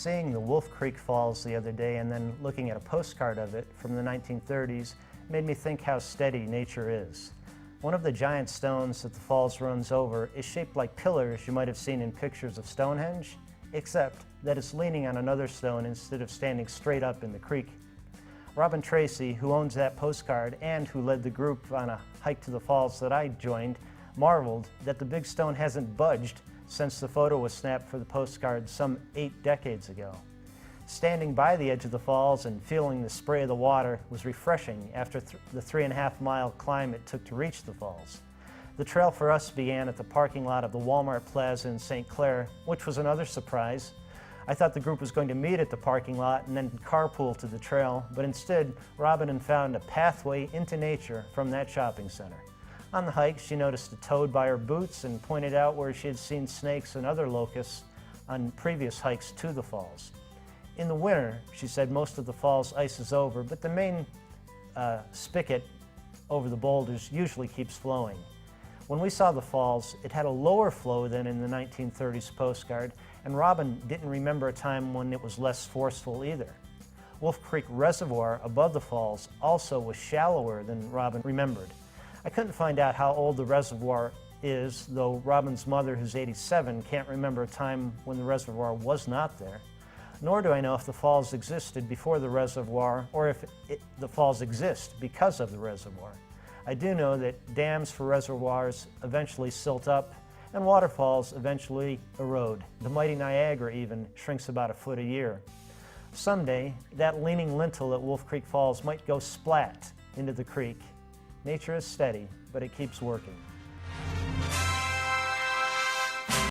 Seeing the Wolf Creek Falls the other day and then looking at a postcard of it from the 1930s made me think how steady nature is. One of the giant stones that the falls runs over is shaped like pillars you might have seen in pictures of Stonehenge, except that it's leaning on another stone instead of standing straight up in the creek. Robin Tracy, who owns that postcard and who led the group on a hike to the falls that I joined, marveled that the big stone hasn't budged since the photo was snapped for the postcard some 8 decades ago. Standing by the edge of the falls and feeling the spray of the water was refreshing after the 3.5-mile climb it took to reach the falls. The trail for us began at the parking lot of the Walmart Plaza in St. Clair, which was another surprise. I thought the group was going to meet at the parking lot and then carpool to the trail, but instead Robin had found a pathway into nature from that shopping center. On the hike, she noticed a toad by her boots and pointed out where she had seen snakes and other locusts on previous hikes to the falls. In the winter, she said most of the falls ices over, but the main spigot over the boulders usually keeps flowing. When we saw the falls, it had a lower flow than in the 1930s postcard, and Robin didn't remember a time when it was less forceful either. Wolf Creek Reservoir above the falls also was shallower than Robin remembered. I couldn't find out how old the reservoir is, though Robin's mother, who's 87, can't remember a time when the reservoir was not there. Nor do I know if the falls existed before the reservoir or if the falls exist because of the reservoir. I do know that dams for reservoirs eventually silt up and waterfalls eventually erode. The mighty Niagara even shrinks about a foot a year. Someday, that leaning lintel at Wolf Creek Falls might go splat into the creek. Nature is steady, but it keeps working.